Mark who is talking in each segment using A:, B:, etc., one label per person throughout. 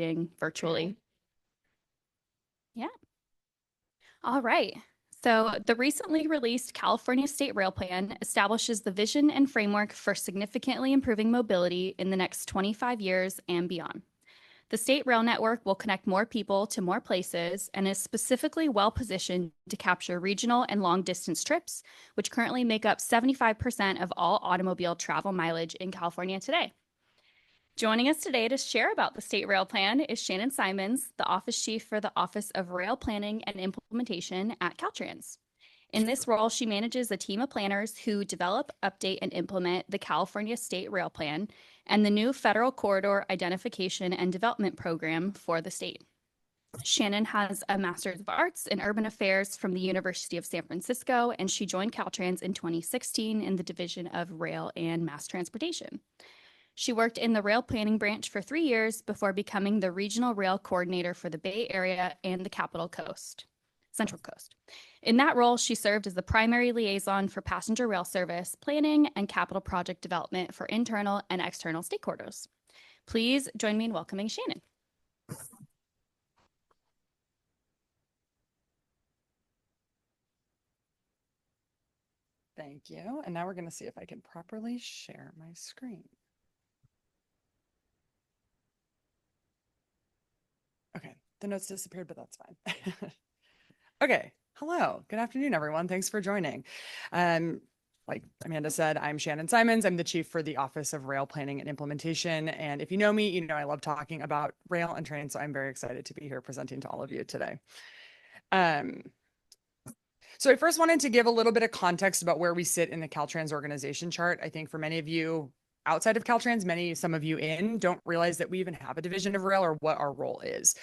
A: meeting virtually. Yeah. All right. So the recently released California State Rail Plan establishes the vision and framework for significantly improving mobility in the next 25 years and beyond. The state rail network will connect more people to more places and is specifically well positioned to capture regional and long distance trips, which currently make up 75% of all automobile travel mileage in California today. Joining us today to share about the State Rail Plan is Shannon Simonds, the Office Chief for the Office of Rail Planning and Implementation at Caltrans. In this role, she manages a team of planners who develop, update, and implement the California State Rail Plan and the new Federal Corridor Identification and Development Program for the state. Shannon has a Master's of Arts in Urban Affairs from the University of San Francisco, and she joined Caltrans in 2016 in the Division of Rail and Mass Transportation. She worked in the rail planning branch for 3 years before becoming the regional rail coordinator for the Bay Area and the Central Coast. In that role, she served as the primary liaison for passenger rail service, planning, and capital project development for internal and external stakeholders. Please join me in welcoming Shannon.
B: Thank you. And now we're going to see if I can properly share my screen. Okay, the notes disappeared, but that's fine. Okay, hello, good afternoon, everyone. Thanks for joining. Like Amanda said, I'm Shannon Simonds. I'm the chief for the Office of Rail Planning and Implementation. And if you know me, you know I love talking about rail and train, so I'm very excited to be here presenting to all of you today. So I first wanted to give a little bit of context about where we sit in the Caltrans organization chart. I think for many of you outside of Caltrans, some of you don't realize that we even have a division of rail or what our role is.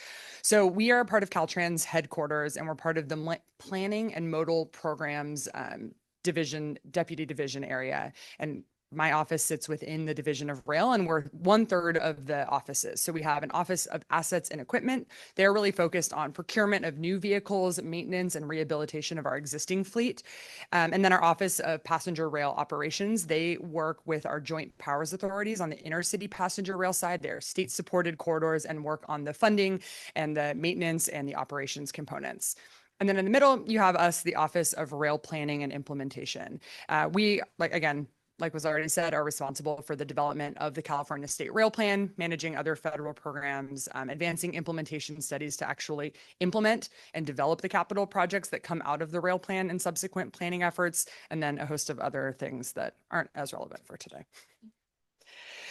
B: So we are part of Caltrans headquarters, and we're part of the planning and modal programs deputy division area. And my office sits within the division of rail, and we're 1/3 of the offices. So we have an office of assets and equipment. They're really focused on procurement of new vehicles, maintenance and rehabilitation of our existing fleet. And then our office of passenger rail operations, they work with our joint powers authorities on the intercity passenger rail side. They're state supported corridors and work on the funding and the maintenance and the operations components. And then in the middle, you have us, the Office of Rail Planning and Implementation. Like was already said, are responsible for the development of the California State Rail Plan, managing other federal programs, advancing implementation studies to actually implement and develop the capital projects that come out of the rail plan and subsequent planning efforts, and then a host of other things that aren't as relevant for today.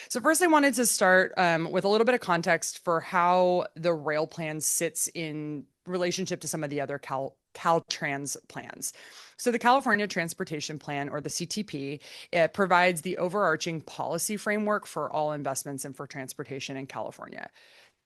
B: So first, I wanted to start with a little bit of context for how the rail plan sits in relationship to some of the other Caltrans plans. So the California Transportation Plan, or the CTP, it provides the overarching policy framework for all investments and for transportation in California.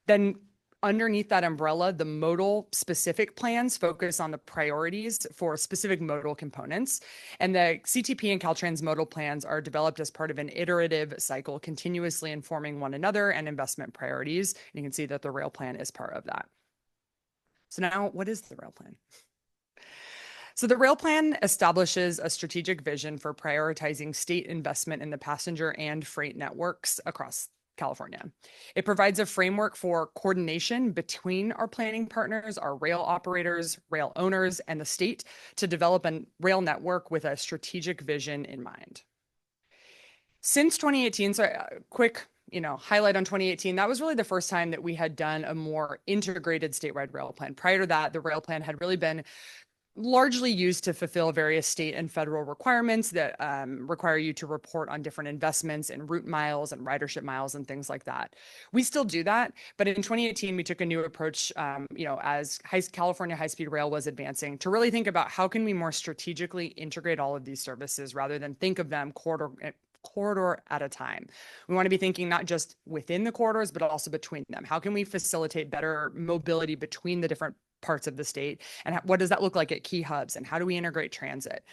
B: Then underneath that umbrella, the modal specific plans focus on the priorities for specific modal components. And the CTP and Caltrans modal plans are developed as part of an iterative cycle, continuously informing one another and investment priorities. And you can see that the rail plan is part of that. So now, what is the rail plan? So the rail plan establishes a strategic vision for prioritizing state investment in the passenger and freight networks across California. It provides a framework for coordination between our planning partners, our rail operators, rail owners, and the state to develop a rail network with a strategic vision in mind. Since 2018, so a quick highlight on 2018, that was really the first time that we had done a more integrated statewide rail plan. Prior to that, the rail plan had really been largely used to fulfill various state and federal requirements that require you to report on different investments in route miles and ridership miles and things like that. We still do that, but in 2018, we took a new approach, as California high-speed rail was advancing, to really think about how can we more strategically integrate all of these services rather than think of them corridor at a time. We want to be thinking not just within the corridors, but also between them. How can we facilitate better mobility between the different parts of the state? And what does that look like at key hubs? And how do we integrate transit?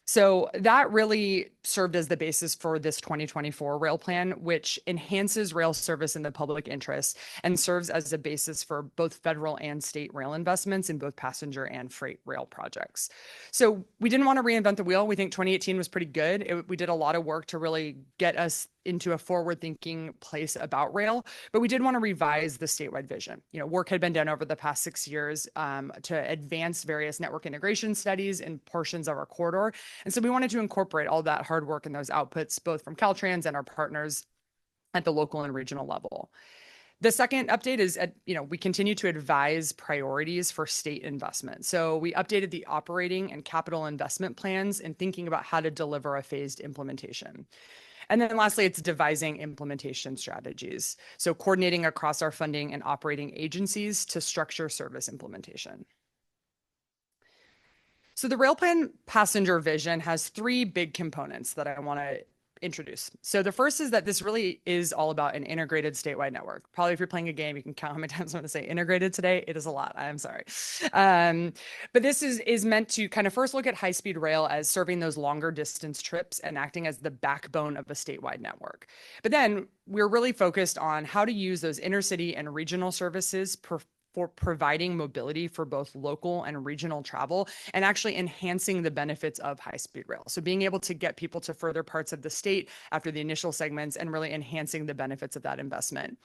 B: So that really served as the basis for this 2024 rail plan, which enhances rail service in the public interest and serves as a basis for both federal and state rail investments in both passenger and freight rail projects. So we didn't want to reinvent the wheel. We think 2018 was pretty good. We did a lot of work to really get us into a forward-thinking place about rail, but we did want to revise the statewide vision. Work had been done over the past 6 years to advance various network integration studies in portions of our corridor. And so we wanted to incorporate all that hard work and those outputs, both from Caltrans and our partners at the local and regional level. The second update is, we continue to advise priorities for state investment. So we updated the operating and capital investment plans in thinking about how to deliver a phased implementation. And then lastly, it's devising implementation strategies. So coordinating across our funding and operating agencies to structure service implementation. So the rail plan passenger vision has three big components that I want to introduce. So the first is that this really is all about an integrated statewide network. Probably if you're playing a game, you can count how many times I'm going to say integrated today. It is a lot. I'm sorry. But this is meant to kind of first look at high-speed rail as serving those longer distance trips and acting as the backbone of a statewide network. But then we're really focused on how to use those intercity and regional services for providing mobility for both local and regional travel and actually enhancing the benefits of high-speed rail. So being able to get people to further parts of the state after the initial segments and really enhancing the benefits of that investment.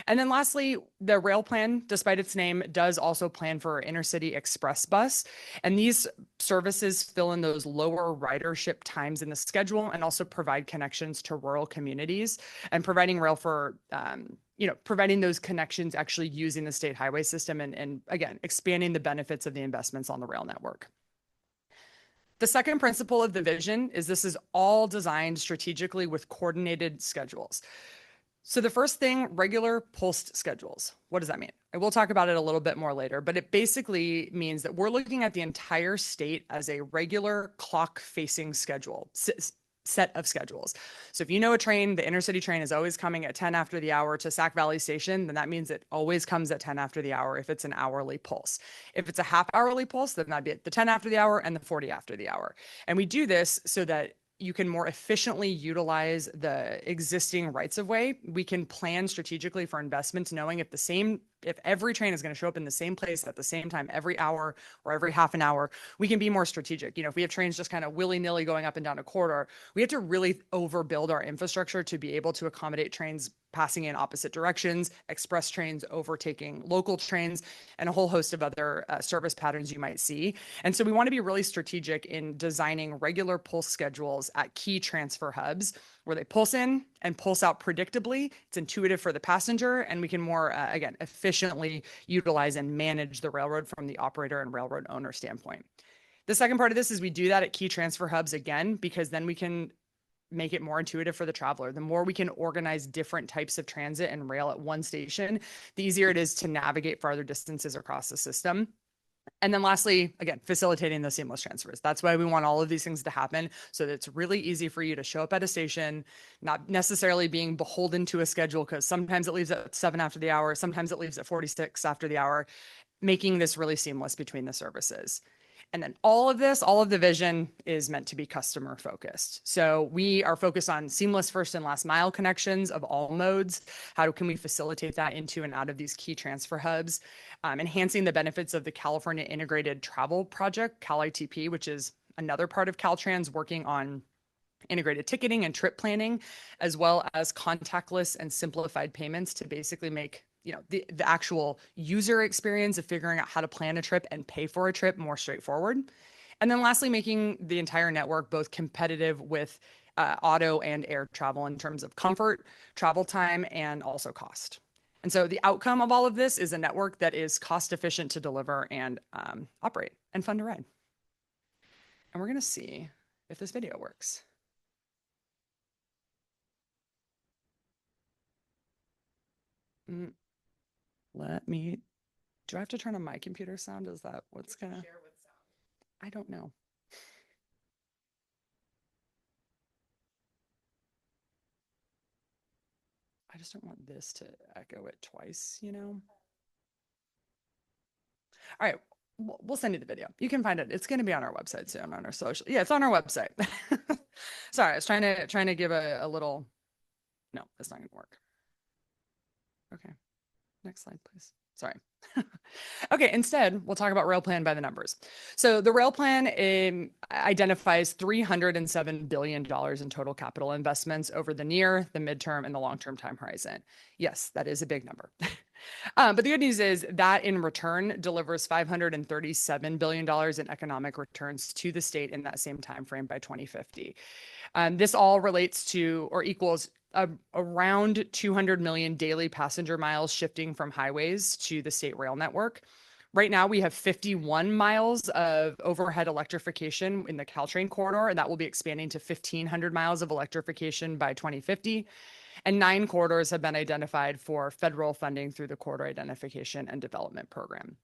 B: And then lastly, the rail plan, despite its name, does also plan for intercity express bus. And these services fill in those lower ridership times in the schedule and also provide connections to rural communities and providing rail for, providing those connections actually using the state highway system and again, expanding the benefits of the investments on the rail network. The second principle of the vision is this is all designed strategically with coordinated schedules. So the first thing, regular pulsed schedules. What does that mean? I will talk about it a little bit more later, but it basically means that we're looking at the entire state as a regular clock-facing schedule, set of schedules. So if you know a train, the intercity train is always coming at 10 after the hour to Sac Valley Station, then that means it always comes at 10 after the hour if it's an hourly pulse. If it's a half hourly pulse, then that'd be at the 10 after the hour and the 40 after the hour. And we do this so that you can more efficiently utilize the existing rights of way. We can plan strategically for investments, knowing if every train is going to show up in the same place at the same time every hour or every half an hour, we can be more strategic. If we have trains just kind of willy-nilly going up and down a corridor, we have to really overbuild our infrastructure to be able to accommodate trains passing in opposite directions, express trains overtaking local trains, and a whole host of other service patterns you might see. And so we want to be really strategic in designing regular pulse schedules at key transfer hubs where they pulse in and pulse out predictably. It's intuitive for the passenger, and we can more, again, efficiently utilize and manage the railroad from the operator and railroad owner standpoint. The second part of this is we do that at key transfer hubs again, because then we can make it more intuitive for the traveler. The more we can organize different types of transit and rail at one station, the easier it is to navigate farther distances across the system. And then lastly, again, facilitating the seamless transfers. That's why we want all of these things to happen, so that it's really easy for you to show up at a station, not necessarily being beholden to a schedule, because sometimes it leaves at 7 after the hour, sometimes it leaves at 46 after the hour, making this really seamless between the services. And then all of the vision is meant to be customer focused. So we are focused on seamless first and last mile connections of all modes. How can we facilitate that into and out of these key transfer hubs? Enhancing the benefits of the California Integrated Travel Project, CalITP, which is another part of Caltrans working on integrated ticketing and trip planning, as well as contactless and simplified payments to basically make the actual user experience of figuring out how to plan a trip and pay for a trip more straightforward. And then lastly, making the entire network both competitive with auto and air travel in terms of comfort, travel time, and also cost. And so the outcome of all of this is a network that is cost efficient to deliver and operate and fun to ride. And we're going to see if this video works. Do I have to turn on my computer sound? Is that what's gonna? I don't know. I just don't want this to echo it twice, All right, we'll send you the video. You can find it. It's going to be on our website soon, on our social. Yeah, it's on our website. Sorry, I was trying to give a little. No, it's not going to work. Okay. Next slide, please. Sorry. Okay, instead, we'll talk about rail plan by the numbers. So the rail plan identifies $307 billion in total capital investments over the near, the midterm, and the long-term time horizon. Yes, that is a big number. But the good news is that in return delivers $537 billion in economic returns to the state in that same time frame by 2050. This all relates to or equals around 200 million daily passenger miles shifting from highways to the state rail network. Right now, we have 51 miles of overhead electrification in the Caltrain corridor, and that will be expanding to 1,500 miles of electrification by 2050. And 9 corridors have been identified for federal funding through the Corridor Identification and Development Program.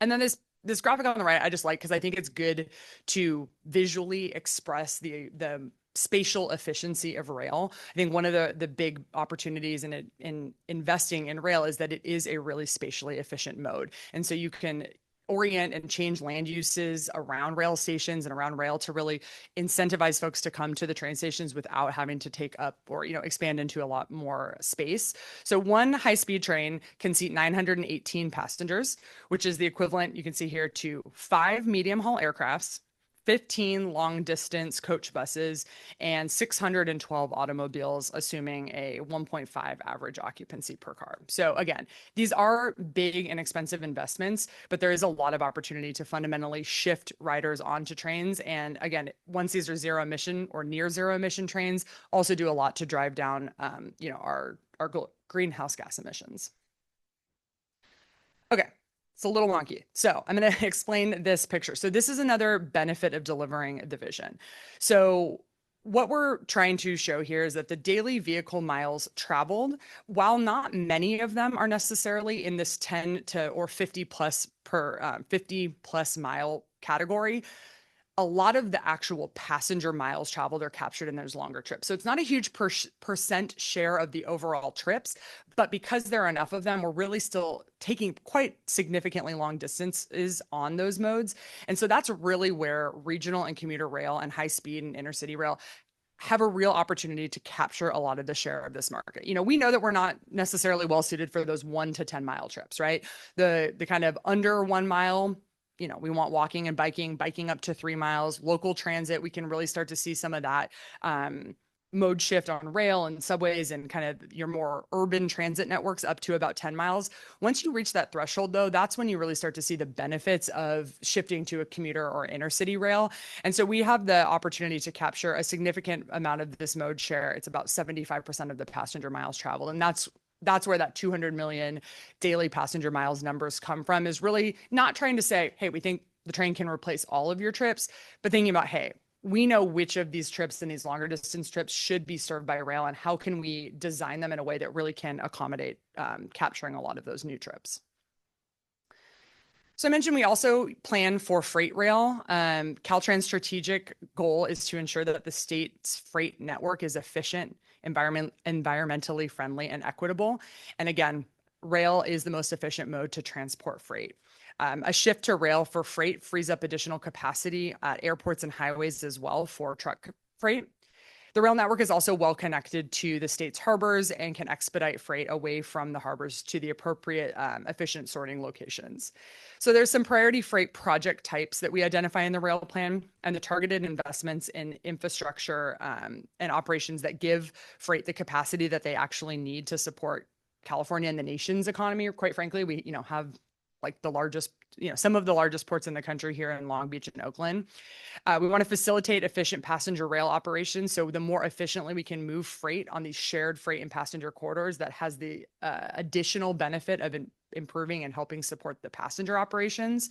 B: And then this graphic on the right, I just like because I think it's good to visually express the spatial efficiency of rail. I think one of the big opportunities in investing in rail is that it is a really spatially efficient mode. And so you can orient and change land uses around rail stations and around rail to really incentivize folks to come to the train stations without having to take up or expand into a lot more space. So one high-speed train can seat 918 passengers, which is the equivalent, you can see here, to 5 medium-haul aircrafts, 15 long-distance coach buses, and 612 automobiles, assuming a 1.5 average occupancy per car. So again, these are big and expensive investments, but there is a lot of opportunity to fundamentally shift riders onto trains. And again, once these are zero emission or near zero emission trains, also do a lot to drive down, our greenhouse gas emissions. Okay. It's a little wonky. So I'm going to explain this picture. So this is another benefit of delivering the vision. So what we're trying to show here is that the daily vehicle miles traveled, while not many of them are necessarily in this 10 to or 50 plus per 50 plus mile category, a lot of the actual passenger miles traveled are captured in those longer trips. So it's not a huge percent share of the overall trips, but because there are enough of them, we're really still taking quite significantly long distances on those modes. And so that's really where regional and commuter rail and high speed and intercity rail have a real opportunity to capture a lot of the share of this market. We know that we're not necessarily well suited for those 1 to 10 mile trips, right? The kind of under 1 mile, we want walking and biking up to 3 miles, local transit. We can really start to see some of that mode shift on rail and subways and kind of your more urban transit networks up to about 10 miles. Once you reach that threshold, though, that's when you really start to see the benefits of shifting to a commuter or intercity rail. And so we have the opportunity to capture a significant amount of this mode share. It's about 75% of the passenger miles traveled. And that's where that 200 million daily passenger miles numbers come from, is really not trying to say, hey, we think the train can replace all of your trips, but thinking about, hey, we know which of these trips and these longer distance trips should be served by rail, and how can we design them in a way that really can accommodate capturing a lot of those new trips. So I mentioned we also plan for freight rail. Caltrain's strategic goal is to ensure that the state's freight network is efficient, environmentally friendly, and equitable. And again, rail is the most efficient mode to transport freight. A shift to rail for freight frees up additional capacity at airports and highways as well for truck freight. The rail network is also well connected to the state's harbors and can expedite freight away from the harbors to the appropriate efficient sorting locations. So there's some priority freight project types that we identify in the rail plan, and the targeted investments in infrastructure and operations that give freight the capacity that they actually need to support California and the nation's economy. Or quite frankly, we have like the largest, some of the largest ports in the country here in Long Beach and Oakland. We want to facilitate efficient passenger rail operations. So the more efficiently we can move freight on these shared freight and passenger corridors, that has the additional benefit of improving and helping support the passenger operations.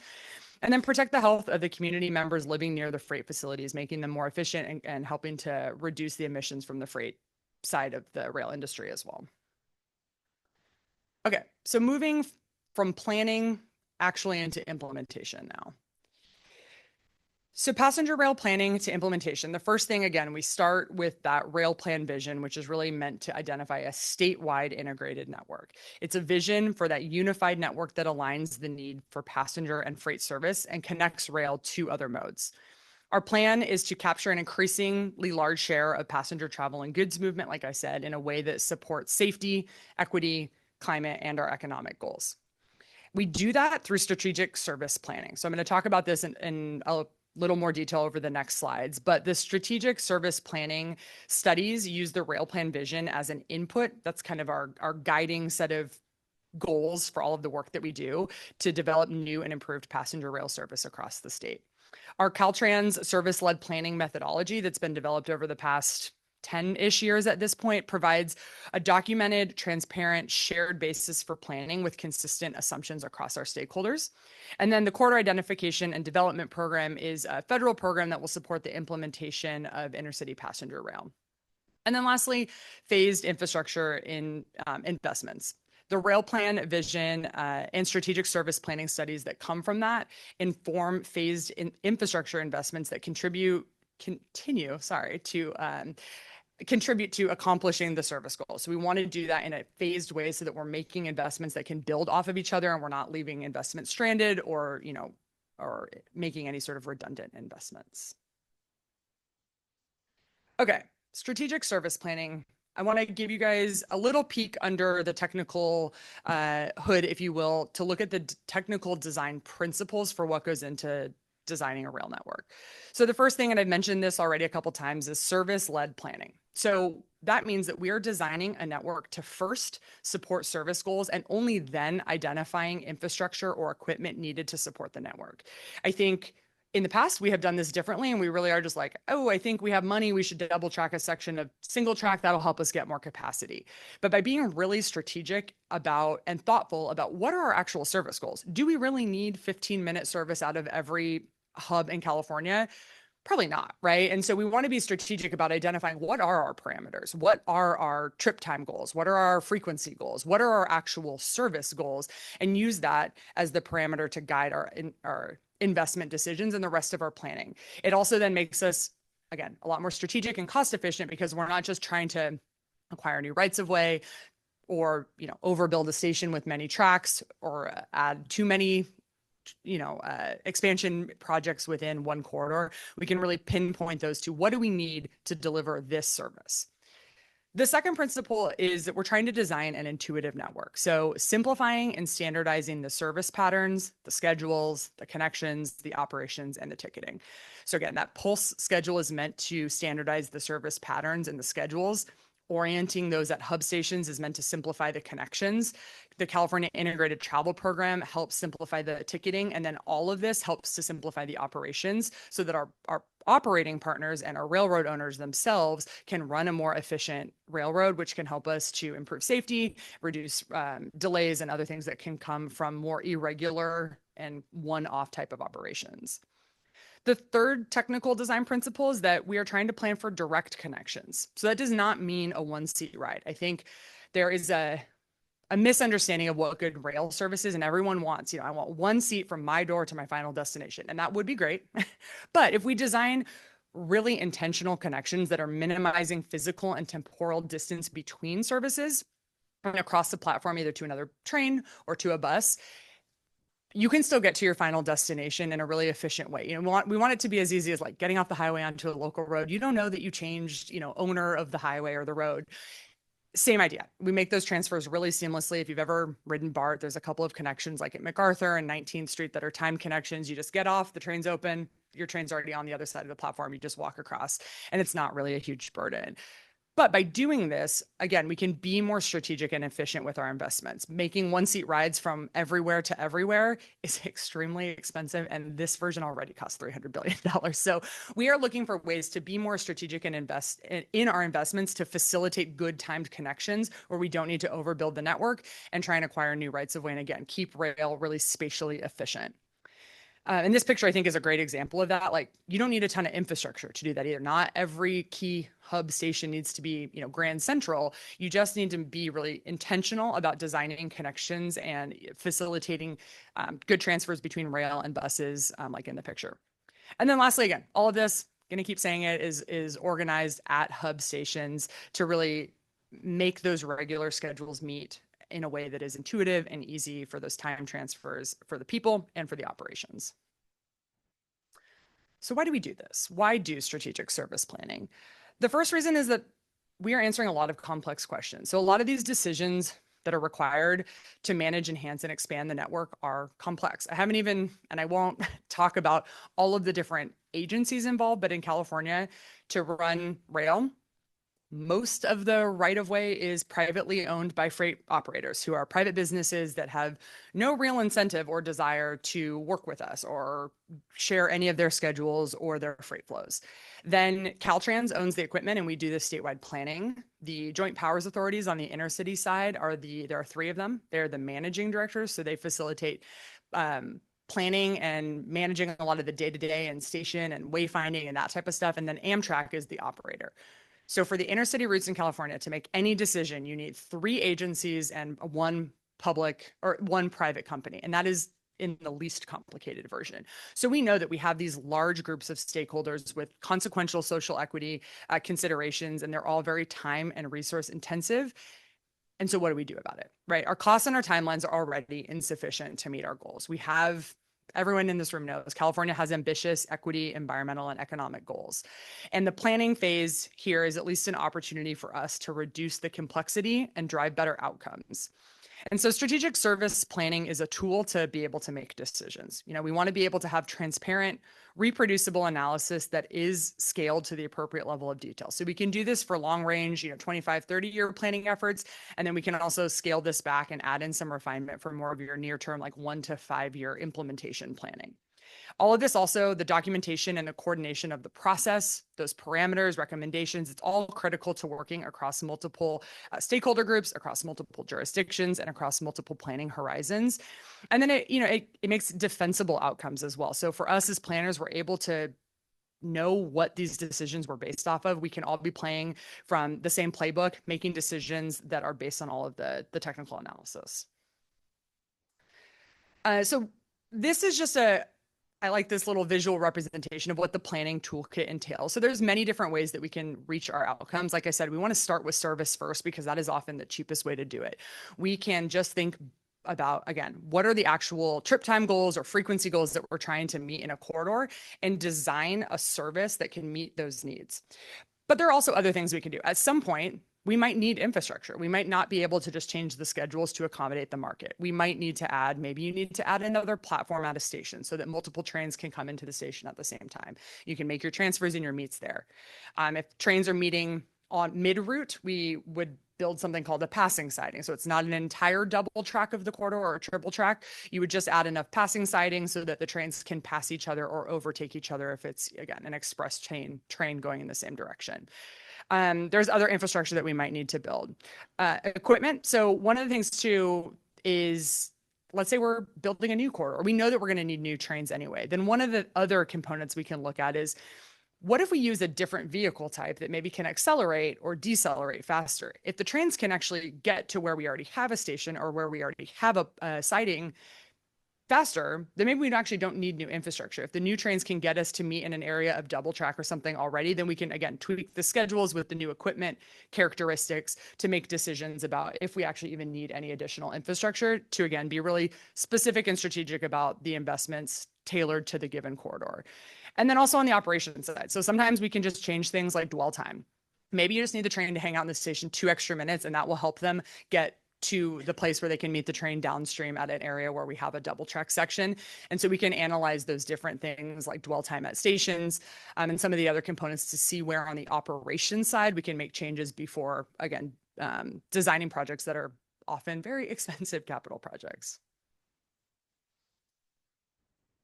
B: And then protect the health of the community members living near the freight facilities, making them more efficient and helping to reduce the emissions from the freight side of the rail industry as well. Okay, so moving from planning actually into implementation now. So passenger rail planning to implementation. The first thing, again, we start with that rail plan vision, which is really meant to identify a statewide integrated network. It's a vision for that unified network that aligns the need for passenger and freight service and connects rail to other modes. Our plan is to capture an increasingly large share of passenger travel and goods movement, like I said, in a way that supports safety, equity, climate, and our economic goals. We do that through strategic service planning. So I'm going to talk about this in a little more detail over the next slides, but the strategic service planning studies use the rail plan vision as an input. That's kind of our guiding set of goals for all of the work that we do to develop new and improved passenger rail service across the state. Our Caltrans service-led planning methodology that's been developed over the past 10-ish years at this point provides a documented, transparent, shared basis for planning with consistent assumptions across our stakeholders. And then the Corridor Identification and Development Program is a federal program that will support the implementation of intercity passenger rail. And then lastly, phased infrastructure in investments. The rail plan vision and strategic service planning studies that come from that inform phased infrastructure investments that continue to accomplishing the service goals. So we want to do that in a phased way so that we're making investments that can build off of each other and we're not leaving investments stranded or making any sort of redundant investments. Okay, strategic service planning. I want to give you guys a little peek under the technical hood, if you will, to look at the technical design principles for what goes into designing a rail network. So the first thing, and I've mentioned this already a couple times, is service-led planning. So that means that we are designing a network to first support service goals and only then identifying infrastructure or equipment needed to support the network. I think in the past, we have done this differently, and we really are just like, oh, I think we have money. We should double track a section of single track. That'll help us get more capacity. But by being really strategic about and thoughtful about what are our actual service goals? Do we really need 15-minute service out of every hub in California? Probably not, right? And so we want to be strategic about identifying what are our parameters? What are our trip time goals? What are our frequency goals? What are our actual service goals? And use that as the parameter to guide our investment decisions and the rest of our planning. It also then makes us, again, a lot more strategic and cost efficient because we're not just trying to acquire new rights of way or, overbuild a station with many tracks or add too many expansion projects within one corridor. We can really pinpoint those to what do we need to deliver this service. The second principle is that we're trying to design an intuitive network. So simplifying and standardizing the service patterns, the schedules, the connections, the operations, and the ticketing. So again, that pulse schedule is meant to standardize the service patterns and the schedules. Orienting those at hub stations is meant to simplify the connections. The California Integrated Travel Program helps simplify the ticketing, and then all of this helps to simplify the operations so that our operating partners and our railroad owners themselves can run a more efficient railroad, which can help us to improve safety, reduce delays, and other things that can come from more irregular and one-off type of operations. The third technical design principle is that we are trying to plan for direct connections. So that does not mean a one-seat ride. I think there is a misunderstanding of what good rail service is, and everyone wants, I want one seat from my door to my final destination, and that would be great. But if we design really intentional connections that are minimizing physical and temporal distance between services and across the platform, either to another train or to a bus, you can still get to your final destination in a really efficient way. We want it to be as easy as like getting off the highway onto a local road. You don't know that you changed, owner of the highway or the road. Same idea. We make those transfers really seamlessly. If you've ever ridden BART, there's a couple of connections like at MacArthur and 19th Street that are time connections. You just get off, the train's open, your train's already on the other side of the platform. You just walk across, and it's not really a huge burden. But by doing this, again, we can be more strategic and efficient with our investments. Making one-seat rides from everywhere to everywhere is extremely expensive, and this version already costs $300 billion. So we are looking for ways to be more strategic and invest in our investments to facilitate good timed connections where we don't need to overbuild the network and try and acquire new rights of way, and again, keep rail really spatially efficient. And this picture, I think, is a great example of that. Like, you don't need a ton of infrastructure to do that either. Not every key hub station needs to be, Grand Central. You just need to be really intentional about designing connections and facilitating good transfers between rail and buses, like in the picture. And then lastly, again, all of this, going to keep saying it, is organized at hub stations to really make those regular schedules meet in a way that is intuitive and easy for those time transfers for the people and for the operations. So why do we do this? Why do strategic service planning? The first reason is that we are answering a lot of complex questions. So a lot of these decisions that are required to manage, enhance, and expand the network are complex. I haven't even, and I won't talk about all of the different agencies involved, but in California, to run rail, most of the right of way is privately owned by freight operators who are private businesses that have no real incentive or desire to work with us or share any of their schedules or their freight flows. Then Caltrans owns the equipment and we do the statewide planning. The joint powers authorities on the intercity side there are three of them. They're the managing directors, so they facilitate planning and managing a lot of the day-to-day and station and wayfinding and that type of stuff. And then Amtrak is the operator. So for the intercity routes in California, to make any decision, you need three agencies and one public or one private company. And that is in the least complicated version. So we know that we have these large groups of stakeholders with consequential social equity considerations, and they're all very time and resource intensive. And so what do we do about it, right? Our costs and our timelines are already insufficient to meet our goals. Everyone in this room knows California has ambitious equity, environmental, and economic goals. And the planning phase here is at least an opportunity for us to reduce the complexity and drive better outcomes. And so strategic service planning is a tool to be able to make decisions. We want to be able to have transparent, reproducible analysis that is scaled to the appropriate level of detail. So we can do this for long range, 25, 30-year planning efforts. And then we can also scale this back and add in some refinement for more of your near term, like 1 to 5 year implementation planning. All of this also, the documentation and the coordination of the process, those parameters, recommendations, it's all critical to working across multiple stakeholder groups, across multiple jurisdictions, and across multiple planning horizons. And then it makes defensible outcomes as well. So for us as planners, we're able to know what these decisions were based off of. We can all be playing from the same playbook, making decisions that are based on all of the technical analysis. So this is just I like this little visual representation of what the planning toolkit entails. So there's many different ways that we can reach our outcomes. Like I said, we want to start with service first because that is often the cheapest way to do it. We can just think about, again, what are the actual trip time goals or frequency goals that we're trying to meet in a corridor and design a service that can meet those needs. But there are also other things we can do. At some point, we might need infrastructure. We might not be able to just change the schedules to accommodate the market. We might need to maybe you need to add another platform at a station so that multiple trains can come into the station at the same time. You can make your transfers and your meets there. If trains are meeting on mid-route, we would build something called a passing siding. So it's not an entire double track of the corridor or a triple track. You would just add enough passing siding so that the trains can pass each other or overtake each other if it's, again, an express train going in the same direction. There's other infrastructure that we might need to build. Equipment. So one of the things too is, let's say we're building a new corridor. We know that we're going to need new trains anyway. Then one of the other components we can look at is, what if we use a different vehicle type that maybe can accelerate or decelerate faster? If the trains can actually get to where we already have a station or where we already have a siding faster, then maybe we actually don't need new infrastructure. If the new trains can get us to meet in an area of double track or something already, then we can, again, tweak the schedules with the new equipment characteristics to make decisions about if we actually even need any additional infrastructure to, again, be really specific and strategic about the investments tailored to the given corridor. And then also on the operations side. So sometimes we can just change things like dwell time. Maybe you just need the train to hang out in the station 2 extra minutes, and that will help them get to the place where they can meet the train downstream at an area where we have a double track section. And so we can analyze those different things like dwell time at stations and some of the other components to see where on the operations side we can make changes before, again, designing projects that are often very expensive capital projects.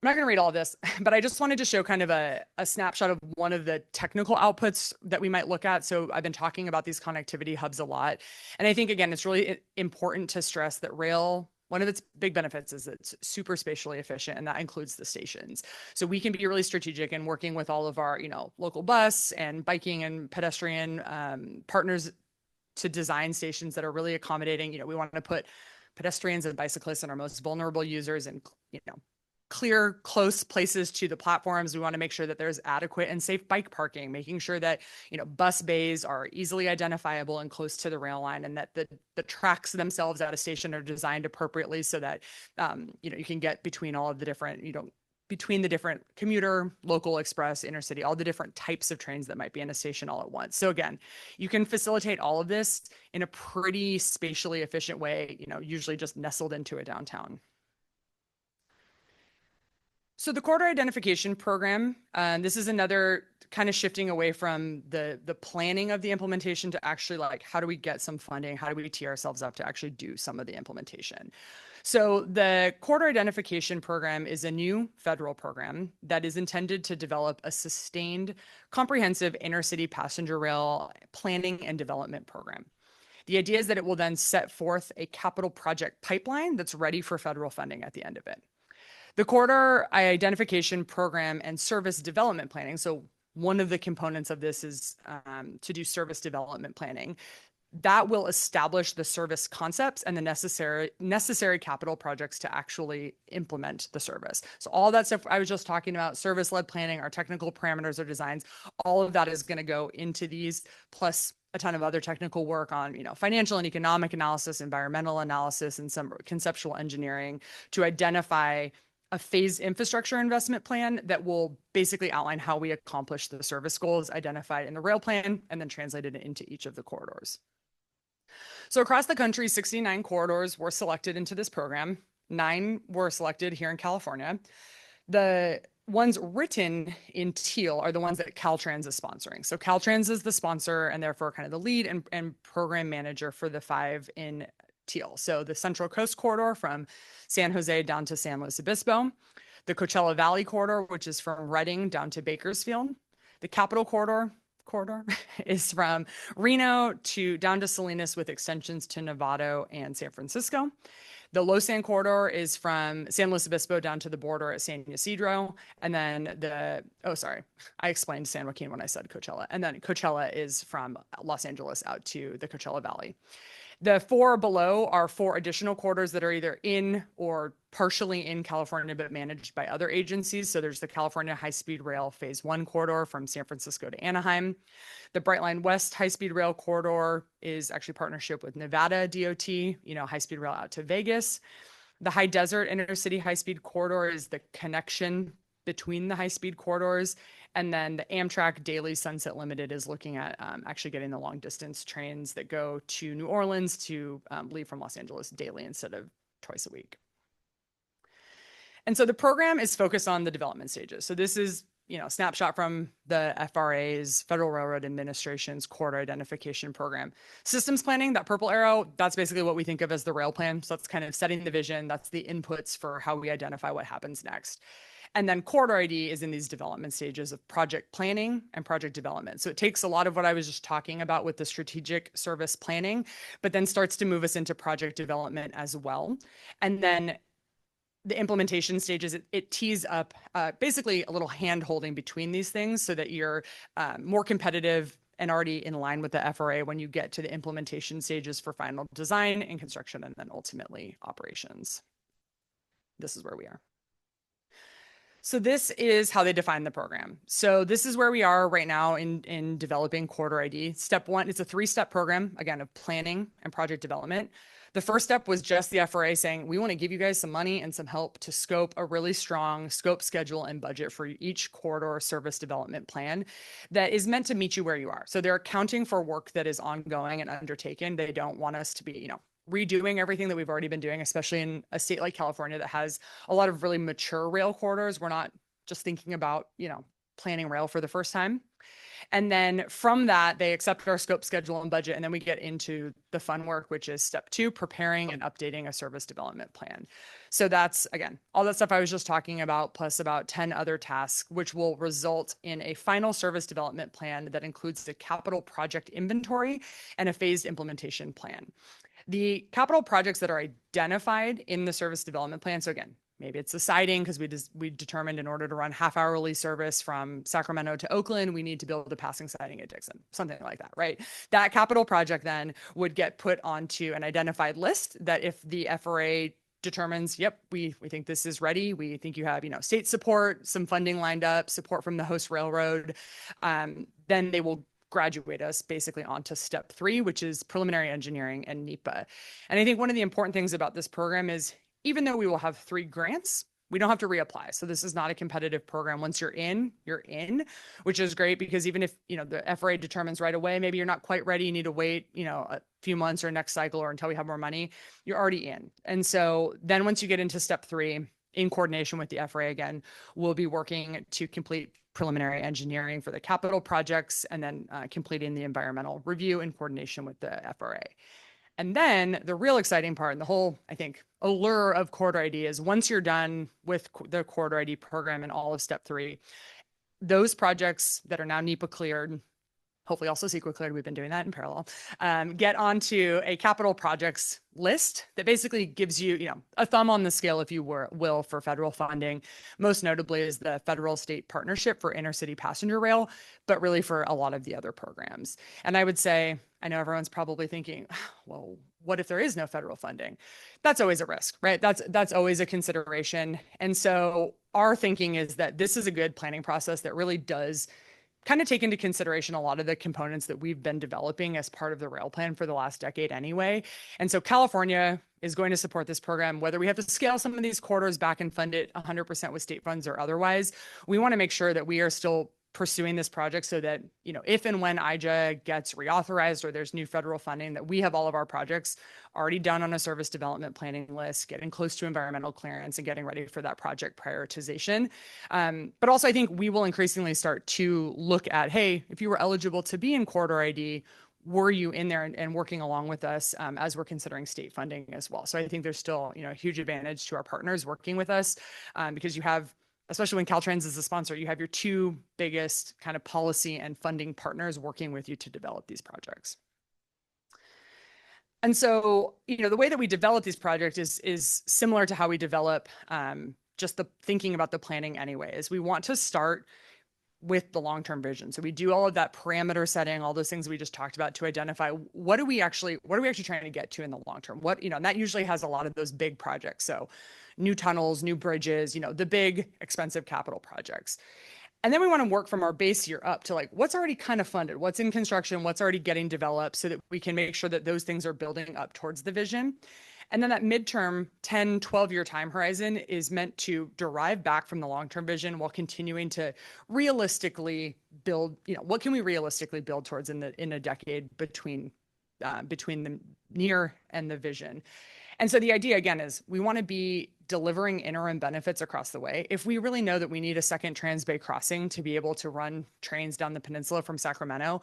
B: I'm not going to read all of this, but I just wanted to show kind of a snapshot of one of the technical outputs that we might look at. So I've been talking about these connectivity hubs a lot. And I think, again, it's really important to stress that rail, one of its big benefits is it's super spatially efficient, and that includes the stations. So we can be really strategic in working with all of our, local bus and biking and pedestrian partners to design stations that are really accommodating. We want to put pedestrians and bicyclists and our most vulnerable users in, clear, close places to the platforms. We want to make sure that there's adequate and safe bike parking, making sure that, bus bays are easily identifiable and close to the rail line, and that the tracks themselves at a station are designed appropriately so that, you can get between all of the different, between the different commuter, local, express, intercity, all the different types of trains that might be in a station all at once. So again, you can facilitate all of this in a pretty spatially efficient way, usually just nestled into a downtown. So the corridor identification program, this is another kind of shifting away from the planning of the implementation to actually like, how do we get some funding? How do we tee ourselves up to actually do some of the implementation? So the corridor identification program is a new federal program that is intended to develop a sustained, comprehensive intercity passenger rail planning and development program. The idea is that it will then set forth a capital project pipeline that's ready for federal funding at the end of it. The corridor identification program and service development planning. So one of the components of this is to do service development planning. That will establish the service concepts and the necessary capital projects to actually implement the service. So all that stuff I was just talking about, service-led planning, our technical parameters or designs, all of that is going to go into these, plus a ton of other technical work on, financial and economic analysis, environmental analysis, and some conceptual engineering to identify a phased infrastructure investment plan that will basically outline how we accomplish the service goals identified in the rail plan and then translated into each of the corridors. So across the country, 69 corridors were selected into this program. 9 were selected here in California. The ones written in teal are the ones that Caltrans is sponsoring. So Caltrans is the sponsor and therefore kind of the lead and program manager for the 5 in teal. So the Central Coast Corridor from San Jose down to San Luis Obispo, the Coachella Valley Corridor, which is from Redding down to Bakersfield, the Capital Corridor is from Reno down to Salinas with extensions to Novato and San Francisco. The Losan Corridor is from San Luis Obispo down to the border at San Ysidro. And then I explained San Joaquin when I said Coachella. And then Coachella is from Los Angeles out to the Coachella Valley. The 4 below are 4 additional corridors that are either in or partially in California, but managed by other agencies. So there's the California High-Speed Rail Phase 1 corridor from San Francisco to Anaheim. The Brightline West High-Speed Rail corridor is actually partnership with Nevada DOT, high-speed rail out to Vegas. The High Desert Intercity High-Speed Corridor is the connection between the high-speed corridors. And then the Amtrak Daily Sunset Limited is looking at actually getting the long distance trains that go to New Orleans to leave from Los Angeles daily instead of twice a week. And so the program is focused on the development stages. So this is, a snapshot from the FRA's, Federal Railroad Administration's corridor identification program. Systems planning, that purple arrow, that's basically what we think of as the rail plan. So that's kind of setting the vision. That's the inputs for how we identify what happens next. And then corridor ID is in these development stages of project planning and project development. So it takes a lot of what I was just talking about with the strategic service planning, but then starts to move us into project development as well. And then the implementation stages, it tees up basically a little hand holding between these things so that you're more competitive and already in line with the FRA when you get to the implementation stages for final design and construction and then ultimately operations. This is where we are. So this is how they define the program. So this is where we are right now in developing corridor ID. Step 1, it's a 3-step program, again, of planning and project development. The first step was just the FRA saying, we want to give you guys some money and some help to scope a really strong scope, schedule, and budget for each corridor service development plan that is meant to meet you where you are. So they're accounting for work that is ongoing and undertaken. They don't want us to be, redoing everything that we've already been doing, especially in a state like California that has a lot of really mature rail corridors. We're not just thinking about, planning rail for the first time. And then from that, they accept our scope, schedule, and budget. And then we get into the fun work, which is step 2, preparing and updating a service development plan. So that's, again, all that stuff I was just talking about, plus about 10 other tasks, which will result in a final service development plan that includes the capital project inventory and a phased implementation plan. The capital projects that are identified in the service development plan, so again, maybe it's the siding because we determined in order to run half-hourly service from Sacramento to Oakland, we need to build a passing siding at Dixon, something like that, right? That capital project then would get put onto an identified list that if the FRA determines, yep, we think this is ready, we think you have, state support, some funding lined up, support from the host railroad, then they will graduate us basically onto step 3, which is preliminary engineering and NEPA. And I think one of the important things about this program is even though we will have 3 grants, we don't have to reapply. So this is not a competitive program. Once you're in, which is great because even if, the FRA determines right away, maybe you're not quite ready, you need to wait, a few months or next cycle or until we have more money, you're already in. And so then once you get into step 3, in coordination with the FRA again, we'll be working to complete preliminary engineering for the capital projects and then completing the environmental review in coordination with the FRA. And then the real exciting part and the whole, I think, allure of corridor ID is once you're done with the corridor ID program and all of step 3, those projects that are now NEPA cleared, hopefully also CEQA cleared, we've been doing that in parallel, get onto a capital projects list that basically gives you, a thumb on the scale, if you will, for federal funding. Most notably is the federal state partnership for intercity passenger rail, but really for a lot of the other programs. And I would say, I know everyone's probably thinking, well, what if there is no federal funding? That's always a risk, right? That's always a consideration. And so our thinking is that this is a good planning process that really does kind of take into consideration a lot of the components that we've been developing as part of the rail plan for the last decade anyway. And so California is going to support this program, whether we have to scale some of these corridors back and fund it 100% with state funds or otherwise. We want to make sure that we are still pursuing this project so that, if and when IJA gets reauthorized or there's new federal funding, that we have all of our projects already done on a service development planning list, getting close to environmental clearance and getting ready for that project prioritization. But also I think we will increasingly start to look at, hey, if you were eligible to be in corridor ID, were you in there and working along with us as we're considering state funding as well? So I think there's still, a huge advantage to our partners working with us because you have, especially when Caltrans is a sponsor, you have your 2 biggest kind of policy and funding partners working with you to develop these projects. And so, the way that we develop these projects is similar to how we develop just the thinking about the planning anyway, is we want to start with the long-term vision. So we do all of that parameter setting, all those things we just talked about to identify what are we actually trying to get to in the long term? And that usually has a lot of those big projects. So new tunnels, new bridges, the big expensive capital projects. And then we want to work from our base year up to what's already kind of funded, what's in construction, what's already getting developed so that we can make sure that those things are building up towards the vision. And then that midterm 10, 12-year time horizon is meant to derive back from the long-term vision while continuing to realistically build, what can we realistically build towards in a decade between the near and the vision. And so the idea again is we want to be delivering interim benefits across the way. If we really know that we need a second Transbay crossing to be able to run trains down the peninsula from Sacramento,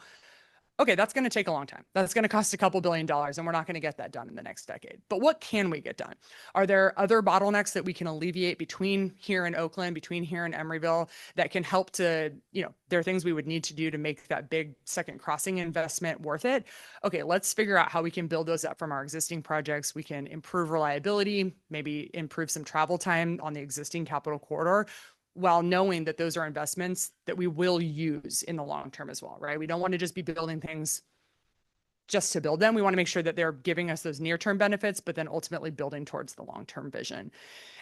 B: okay, that's going to take a long time. That's going to cost a couple $2 billion, and we're not going to get that done in the next decade. But what can we get done? Are there other bottlenecks that we can alleviate between here and Oakland, between here and Emeryville that can help to, there are things we would need to do to make that big second crossing investment worth it? Okay, let's figure out how we can build those up from our existing projects. We can improve reliability, maybe improve some travel time on the existing capital corridor, while knowing that those are investments that we will use in the long term as well, right? We don't want to just be building things just to build them. We want to make sure that they're giving us those near-term benefits, but then ultimately building towards the long-term vision.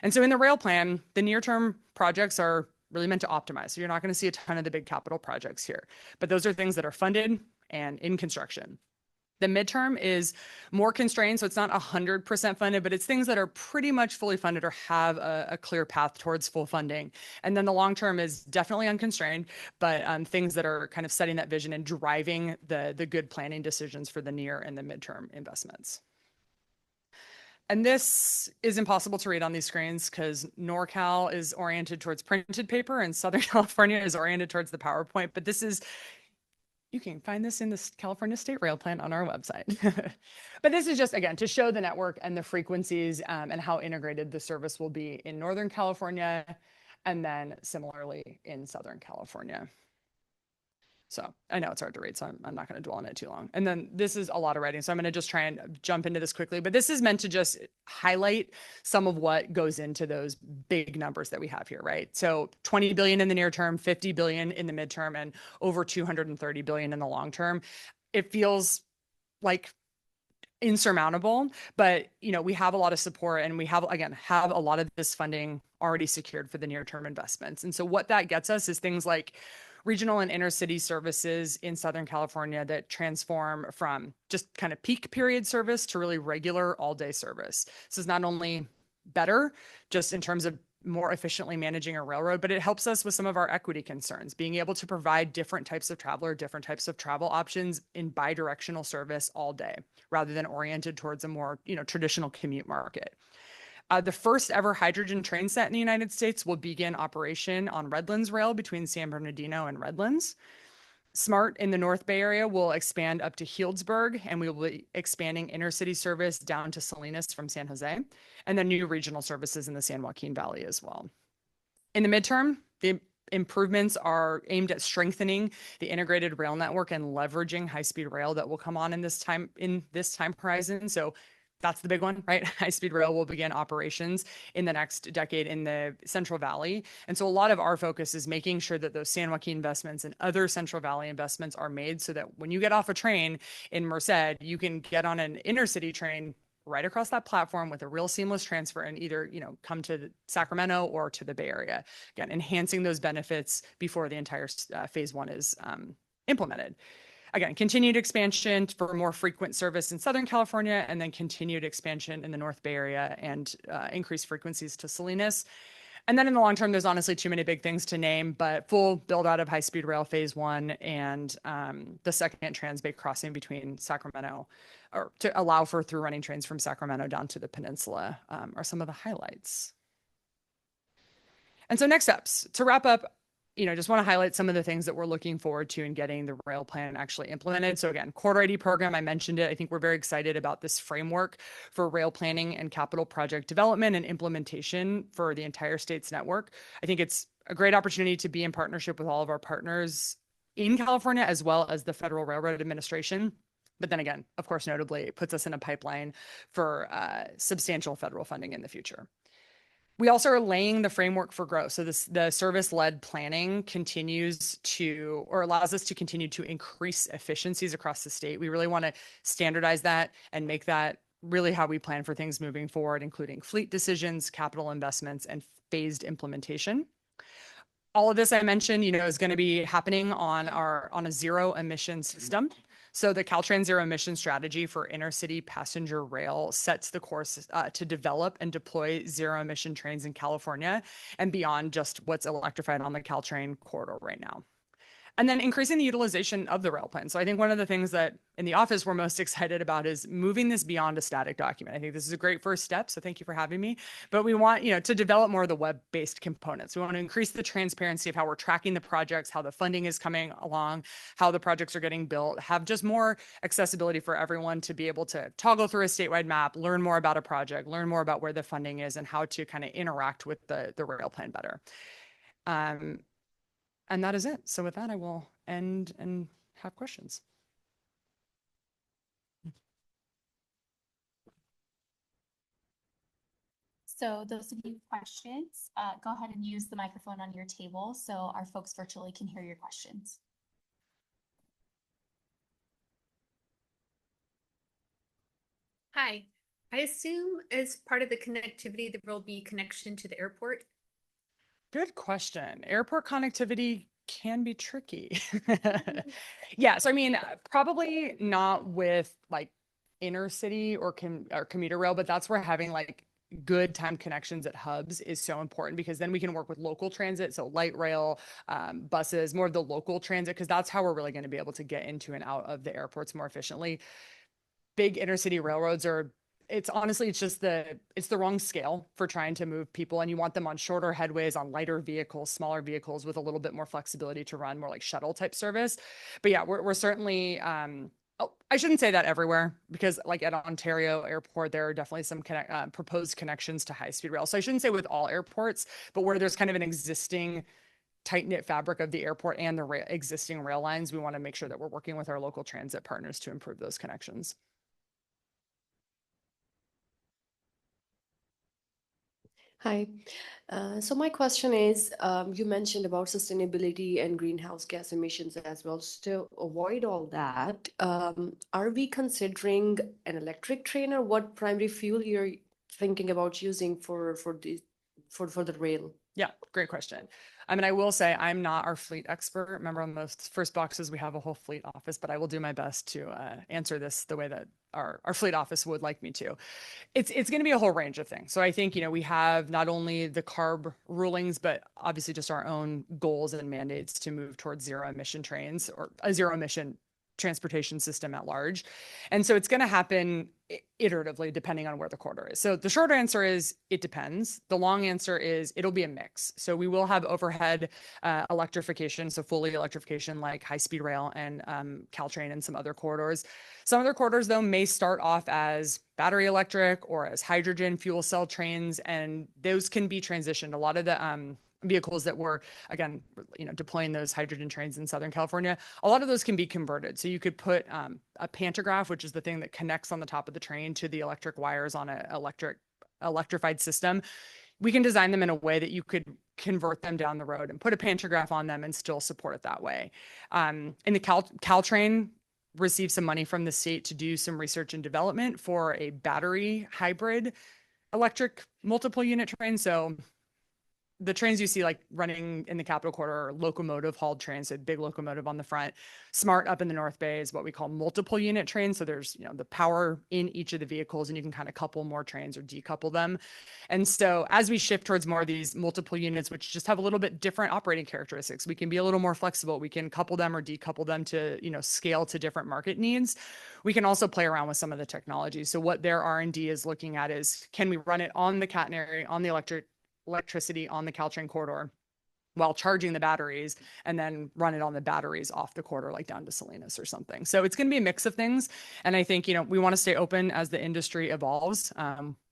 B: And so in the rail plan, the near-term projects are really meant to optimize. So you're not going to see a ton of the big capital projects here, but those are things that are funded and in construction. The midterm is more constrained, so it's not 100% funded, but it's things that are pretty much fully funded or have a clear path towards full funding. And then the long term is definitely unconstrained, but things that are kind of setting that vision and driving the good planning decisions for the near and the midterm investments. And this is impossible to read on these screens because NorCal is oriented towards printed paper and Southern California is oriented towards the PowerPoint, but you can find this in the California State Rail Plan on our website. But this is just, again, to show the network and the frequencies and how integrated the service will be in Northern California and then similarly in Southern California. So I know it's hard to read, so I'm not going to dwell on it too long. And then this is a lot of writing, so I'm going to just try and jump into this quickly. But this is meant to just highlight some of what goes into those big numbers that we have here, right? So 20 billion in the near term, 50 billion in the midterm, and over 230 billion in the long term. It feels like insurmountable, but we have a lot of support and we have a lot of this funding already secured for the near term investments. And so what that gets us is things like regional and intercity services in Southern California that transform from just kind of peak period service to really regular all day service. This is not only better just in terms of more efficiently managing a railroad, but it helps us with some of our equity concerns, being able to provide different types of traveler, different types of travel options in bi-directional service all day, rather than oriented towards a more, traditional commute market. The first ever hydrogen train set in the United States will begin operation on Redlands Rail between San Bernardino and Redlands. SMART in the North Bay area will expand up to Healdsburg, and we will be expanding intercity service down to Salinas from San Jose, and then new regional services in the San Joaquin Valley as well. In the midterm, the improvements are aimed at strengthening the integrated rail network and leveraging high-speed rail that will come on in this time horizon. So that's the big one, right? High-speed rail will begin operations in the next decade in the Central Valley. And so a lot of our focus is making sure that those San Joaquin investments and other Central Valley investments are made so that when you get off a train in Merced, you can get on an intercity train right across that platform with a real seamless transfer and either, come to Sacramento or to the Bay Area. Again, enhancing those benefits before the entire phase one is implemented. Again, continued expansion for more frequent service in Southern California, and then continued expansion in the North Bay Area and increased frequencies to Salinas. And then in the long term, there's honestly too many big things to name, but full build out of high-speed rail phase one and the second Trans-Bay crossing between Sacramento, or to allow for through running trains from Sacramento down to the peninsula are some of the highlights. And so next steps, to wrap up, just want to highlight some of the things that we're looking forward to in getting the rail plan actually implemented. So again, Corridor ID program, I mentioned it. I think we're very excited about this framework for rail planning and capital project development and implementation for the entire state's network. I think it's a great opportunity to be in partnership with all of our partners in California, as well as the Federal Railroad Administration. But then again, of course, notably, it puts us in a pipeline for substantial federal funding in the future. We also are laying the framework for growth. So the service-led planning continues to, or allows us to continue to increase efficiencies across the state. We really want to standardize that and make that really how we plan for things moving forward, including fleet decisions, capital investments, and phased implementation. All of this I mentioned, is going to be happening on a zero emission system. So the Caltrans zero emission strategy for intercity passenger rail sets the course to develop and deploy zero emission trains in California and beyond just what's electrified on the Caltrain corridor right now. And then increasing the utilization of the rail plan. So I think one of the things that in the office we're most excited about is moving this beyond a static document. I think this is a great first step, so thank you for having me. But we want, to develop more of the web-based components. We want to increase the transparency of how we're tracking the projects, how the funding is coming along, how the projects are getting built, have just more accessibility for everyone to be able to toggle through a statewide map, learn more about a project, learn more about where the funding is and how to kind of interact with the rail plan better. And that is it. So with that, I will end and have questions.
A: So those of you with questions, go ahead and use the microphone on your table so our folks virtually can hear your questions.
C: Hi, I assume as part of the connectivity, there will be connection to the airport.
B: Good question. Airport connectivity can be tricky. Yeah, so I mean, probably not with like intercity or commuter rail, but that's where having like good time connections at hubs is so important, because then we can work with local transit, so light rail, buses, more of the local transit, because that's how we're really going to be able to get into and out of the airports more efficiently. Big intercity railroads are, it's just it's the wrong scale for trying to move people, and you want them on shorter headways, on lighter vehicles, smaller vehicles with a little bit more flexibility to run more like shuttle type service. But yeah, we're certainly I shouldn't say that everywhere, because like at Ontario Airport, there are definitely some proposed connections to high-speed rail. So I shouldn't say with all airports, but where there's kind of an existing tight-knit fabric of the airport and the existing rail lines, we want to make sure that we're working with our local transit partners to improve those connections.
D: Hi. So my question is, you mentioned about sustainability and greenhouse gas emissions as well. So to avoid all that, are we considering an electric train, or what primary fuel you're thinking about using for for the rail?
B: Yeah, great question. I mean, I will say I'm not our fleet expert. Remember, on the first boxes, we have a whole fleet office, but I will do my best to answer this the way that our fleet office would like me to. It's going to be a whole range of things. So I think, we have not only the CARB rulings, but obviously just our own goals and mandates to move towards zero emission trains or a zero emission transportation system at large. And so it's going to happen iteratively depending on where the corridor is. So the short answer is it depends. The long answer is it'll be a mix. So we will have overhead electrification, so fully electrification like high-speed rail and Caltrain and some other corridors. Some other corridors, though, may start off as battery electric or as hydrogen fuel cell trains, and those can be transitioned. A lot of the vehicles that were, again, deploying those hydrogen trains in Southern California, a lot of those can be converted. So you could put a pantograph, which is the thing that connects on the top of the train to the electric wires on an electrified system. We can design them in a way that you could convert them down the road and put a pantograph on them and still support it that way. In the Caltrain received some money from the state to do some research and development for a battery hybrid electric multiple unit train. So the trains you see like running in the Capitol Corridor are locomotive hauled trains, so big locomotive on the front. Smart up in the North Bay is what we call multiple unit trains. So there's, the power in each of the vehicles and you can kind of couple more trains or decouple them. And so as we shift towards more of these multiple units, which just have a little bit different operating characteristics, we can be a little more flexible. We can couple them or decouple them to, scale to different market needs. We can also play around with some of the technology. So what their R&D is looking at is, can we run it on the catenary, on the electricity on the Caltrain corridor while charging the batteries and then run it on the batteries off the corridor, like down to Salinas or something. So it's going to be a mix of things. And I think, we want to stay open as the industry evolves.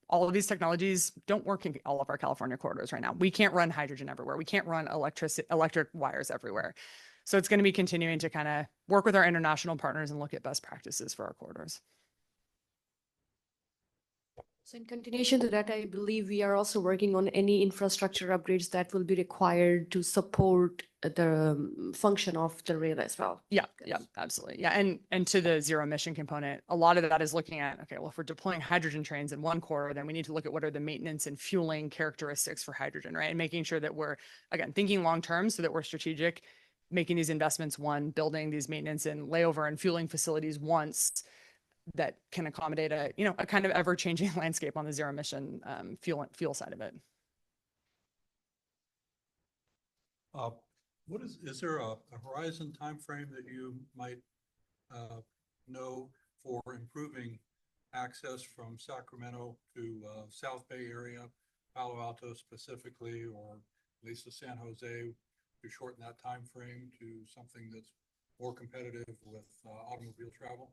B: All of these technologies don't work in all of our California corridors right now. We can't run hydrogen everywhere. We can't run electric wires everywhere. So it's going to be continuing to kind of work with our international partners and look at best practices for our corridors.
D: So in continuation to that, I believe we are also working on any infrastructure upgrades that will be required to support the function of the rail as well.
B: Yeah, absolutely. Yeah, and to the zero emission component, a lot of that is looking at, okay, well, if we're deploying hydrogen trains in one corridor, then we need to look at what are the maintenance and fueling characteristics for hydrogen, right? And making sure that we're, again, thinking long term so that we're strategic, making these investments, building these maintenance and layover and fueling facilities once that can accommodate a kind of ever-changing landscape on the zero emission fuel side of it.
E: Is there a horizon time frame that you might know for improving access from Sacramento to South Bay area, Palo Alto specifically, or at least to San Jose, to shorten that time frame to something that's more competitive with automobile travel?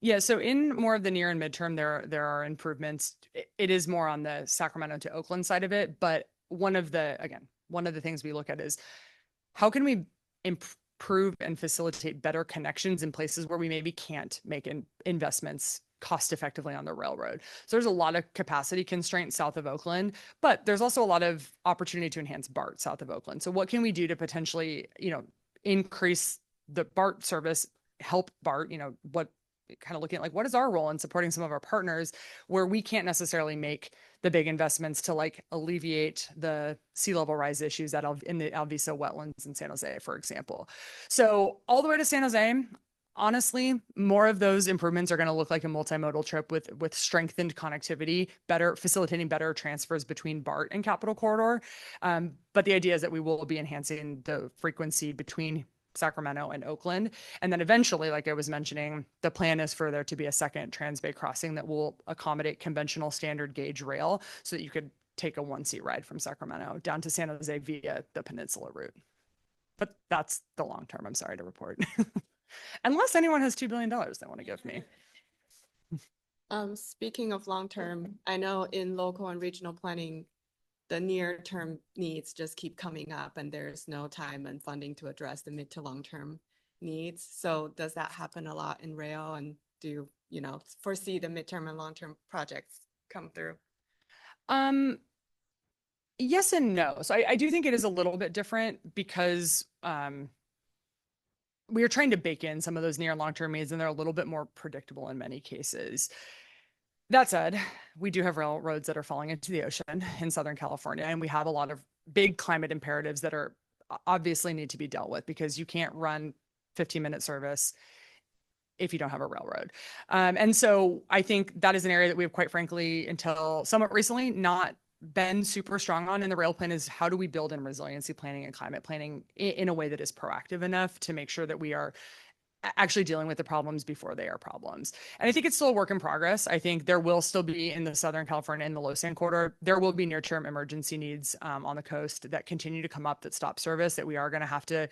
B: Yeah, so in more of the near and midterm, there are improvements. It is more on the Sacramento to Oakland side of it, but one of the things we look at is how can we improve and facilitate better connections in places where we maybe can't make investments cost effectively on the railroad. So there's a lot of capacity constraints south of Oakland, but there's also a lot of opportunity to enhance BART south of Oakland. So what can we do to potentially, increase the BART service, help BART, what kind of looking at like what is our role in supporting some of our partners where we can't necessarily make the big investments to like alleviate the sea level rise issues that in the Alviso wetlands in San Jose, for example. So all the way to San Jose, honestly, more of those improvements are going to look like a multimodal trip with strengthened connectivity, facilitating better transfers between BART and Capitol Corridor. But the idea is that we will be enhancing the frequency between Sacramento and Oakland. And then eventually, like I was mentioning, the plan is for there to be a second Transbay crossing that will accommodate conventional standard gauge rail so that you could take a one-seat ride from Sacramento down to San Jose via the Peninsula route. But that's the long term, I'm sorry to report. Unless anyone has $2 billion they want to give me.
F: Speaking of long term, I know in local and regional planning, the near term needs just keep coming up and there's no time and funding to address the mid to long term needs. So does that happen a lot in rail, and do you foresee the midterm and long term projects come through?
B: Yes and no. So I do think it is a little bit different because we are trying to bake in some of those near and long-term needs, and they're a little bit more predictable in many cases. That said, we do have railroads that are falling into the ocean in Southern California, and we have a lot of big climate imperatives that are obviously need to be dealt with because you can't run 15-minute service if you don't have a railroad. And so I think that is an area that we have, quite frankly, until somewhat recently, not been super strong on in the rail plan is how do we build in resiliency planning and climate planning in a way that is proactive enough to make sure that we are actually dealing with the problems before they are problems. And I think it's still a work in progress. I think there will still be in the Southern California and the Low Sand Corridor, there will be near-term emergency needs on the coast that continue to come up that stop service that we are going to have to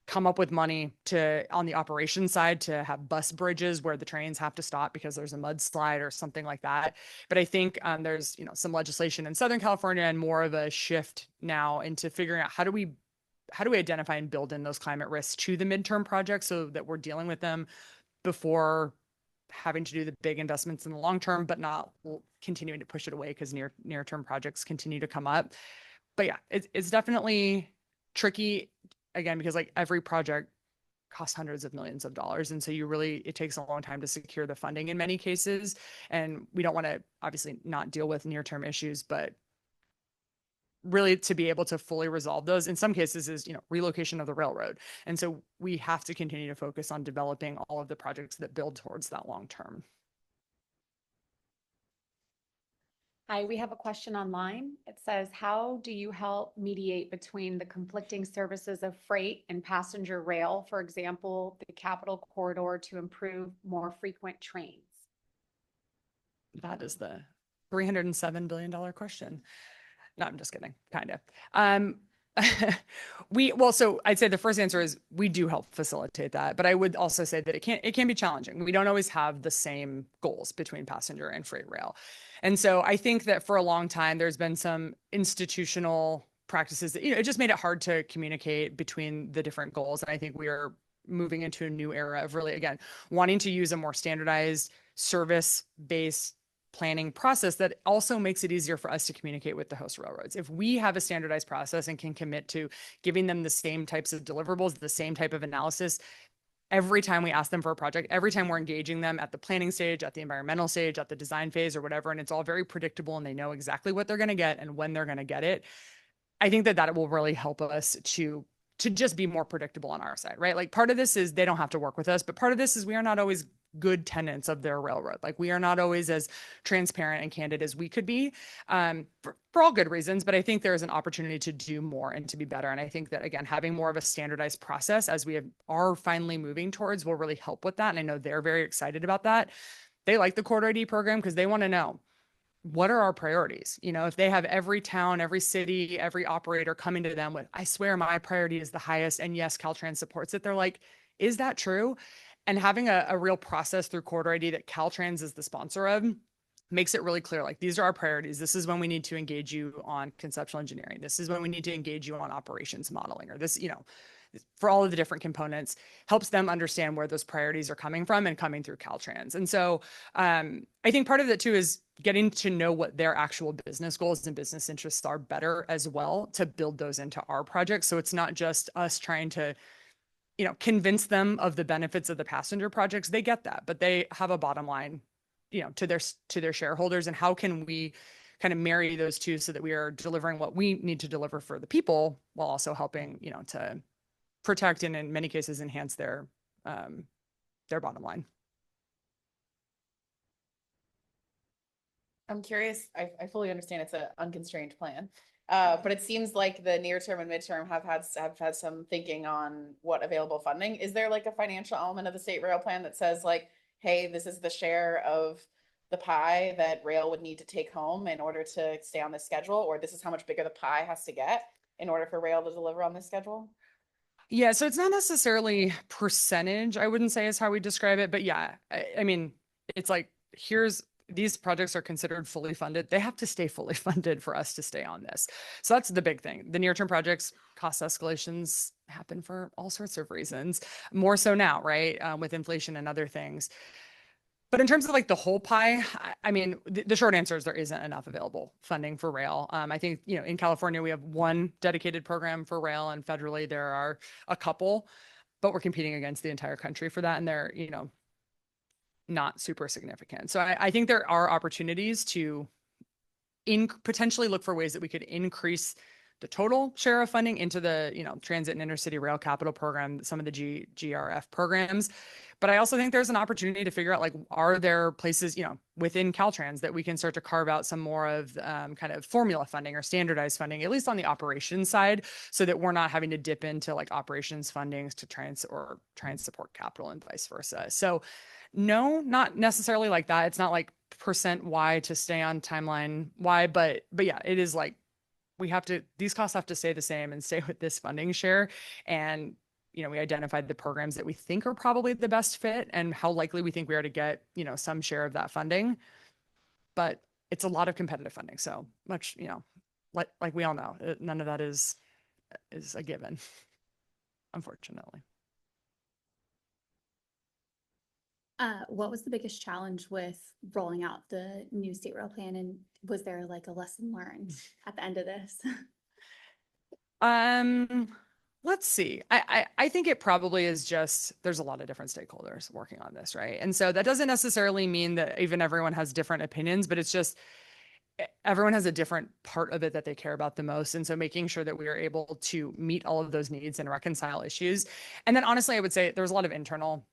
B: come up with money to on the operations side to have bus bridges where the trains have to stop because there's a mudslide or something like that. But I think there's some legislation in Southern California and more of a shift now into figuring out how do we identify and build in those climate risks to the midterm projects so that we're dealing with them before having to do the big investments in the long term, but not continuing to push it away because near term projects continue to come up. But yeah, it's definitely tricky again, because like every project costs hundreds of millions of dollars. And so it takes a long time to secure the funding in many cases. And we don't want to obviously not deal with near-term issues, but really to be able to fully resolve those in some cases is relocation of the railroad. And so we have to continue to focus on developing all of the projects that build towards that long term.
G: Hi, we have a question online. It says, how do you help mediate between the conflicting services of freight and passenger rail, for example, the Capital Corridor to improve more frequent trains?
B: That is the $307 billion question. No, I'm just kidding, kind of. So I'd say the first answer is we do help facilitate that, but I would also say that it can be challenging. We don't always have the same goals between passenger and freight rail. And so I think that for a long time, there's been some institutional practices that, it just made it hard to communicate between the different goals. And I think we are moving into a new era of really, again, wanting to use a more standardized service-based planning process that also makes it easier for us to communicate with the host railroads. If we have a standardized process and can commit to giving them the same types of deliverables, the same type of analysis, every time we ask them for a project, every time we're engaging them at the planning stage, at the environmental stage, at the design phase or whatever, and it's all very predictable and they know exactly what they're going to get and when they're going to get it, I think that will really help us to just be more predictable on our side, right? Like part of this is they don't have to work with us, but part of this is we are not always good tenants of their railroad. Like we are not always as transparent and candid as we could be for all good reasons. But I think there is an opportunity to do more and to be better. And I think that, again, having more of a standardized process as we are finally moving towards will really help with that. And I know they're very excited about that. They like the Corridor ID program because they want to know what are our priorities? If they have every town, every city, every operator coming to them with, I swear my priority is the highest. And yes, Caltrans supports it. They're like, is that true? And having a real process through Corridor ID that Caltrans is the sponsor of makes it really clear, like, these are our priorities. This is when we need to engage you on conceptual engineering. This is when we need to engage you on operations modeling, or this, for all of the different components, helps them understand where those priorities are coming from and coming through Caltrans. And so I think part of it too is getting to know what their actual business goals and business interests are better as well to build those into our projects. So it's not just us trying to convince them of the benefits of the passenger projects. They get that, but they have a bottom line, to their shareholders. And how can we kind of marry those two so that we are delivering what we need to deliver for the people while also helping, to protect and in many cases enhance their bottom line.
H: I'm curious, I fully understand it's an unconstrained plan. But it seems like the near term and midterm have had some thinking on what available funding. Is there like a financial element of the state rail plan that says like, hey, this is the share of the pie that rail would need to take home in order to stay on this schedule, or this is how much bigger the pie has to get in order for rail to deliver on this schedule?
B: Yeah, so it's not necessarily percentage, I wouldn't say is how we describe it, but yeah, I mean, it's like, these projects are considered fully funded. They have to stay fully funded for us to stay on this. So that's the big thing. The near-term projects, cost escalations happen for all sorts of reasons, more so now, right? With inflation and other things. But in terms of like the whole pie, I mean, the short answer is there isn't enough available funding for rail. I think, in California, we have one dedicated program for rail, and federally there are a couple, but we're competing against the entire country for that. And they're, not super significant. So I think there are opportunities to potentially look for ways that we could increase the total share of funding into the, transit and intercity rail capital program, some of the GRF programs. But I also think there's an opportunity to figure out, like, are there places, within Caltrans that we can start to carve out some more of kind of formula funding or standardized funding, at least on the operations side, so that we're not having to dip into like operations fundings to try and support capital and vice versa. So no, not necessarily like that. It's not like percent Y to stay on timeline Y, but yeah, it is like these costs have to stay the same and stay with this funding share. And, we identified the programs that we think are probably the best fit and how likely we think we are to get, some share of that funding. But it's a lot of competitive funding. So much, like we all know, none of that is a given, unfortunately.
A: What was the biggest challenge with rolling out the new state rail plan, and was there like a lesson learned at the end of this?
B: Let's see. I think it probably is just there's a lot of different stakeholders working on this, right? And so that doesn't necessarily mean that even everyone has different opinions, but it's just everyone has a different part of it that they care about the most. And so making sure that we are able to meet all of those needs and reconcile issues. And then honestly, I would say there's a lot of internal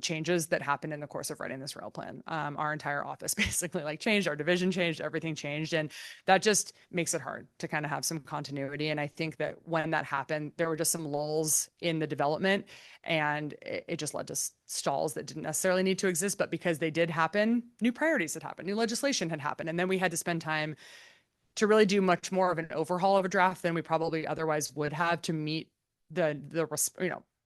B: changes that happened in the course of writing this rail plan. Our entire office basically changed, our division changed, everything changed. And that just makes it hard to kind of have some continuity. And I think that when that happened, there were just some lulls in the development, and it just led to stalls that didn't necessarily need to exist. But because they did happen, new priorities had happened, new legislation had happened. And then we had to spend time to really do much more of an overhaul of a draft than we probably otherwise would have to meet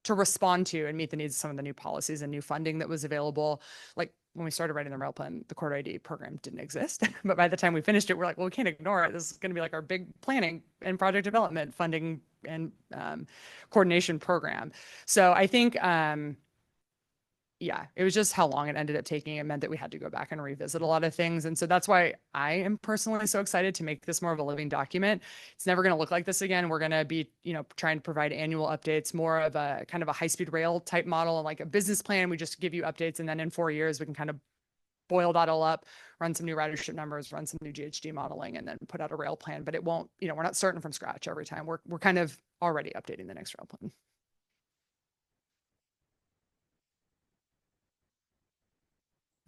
B: to respond to and meet the needs of some of the new policies and new funding that was available. Like when we started writing the rail plan, the Corridor ID program didn't exist. But by the time we finished it, we're like, well, we can't ignore it. This is going to be like our big planning and project development funding and coordination program. So I think, yeah, it was just how long it ended up taking. It meant that we had to go back and revisit a lot of things. And so that's why I am personally so excited to make this more of a living document. It's never going to look like this again. We're going to be, trying to provide annual updates, more of a kind of a high-speed rail type model, and like a business plan. We just give you updates. And then in 4 years, we can kind of boil that all up, run some new ridership numbers, run some new GHG modeling, and then put out a rail plan. But it won't, we're not starting from scratch every time. We're kind of already updating the next rail plan.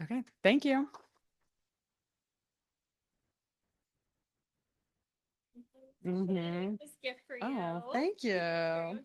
B: Okay, thank you.
A: This gift for you.
B: Oh, thank you.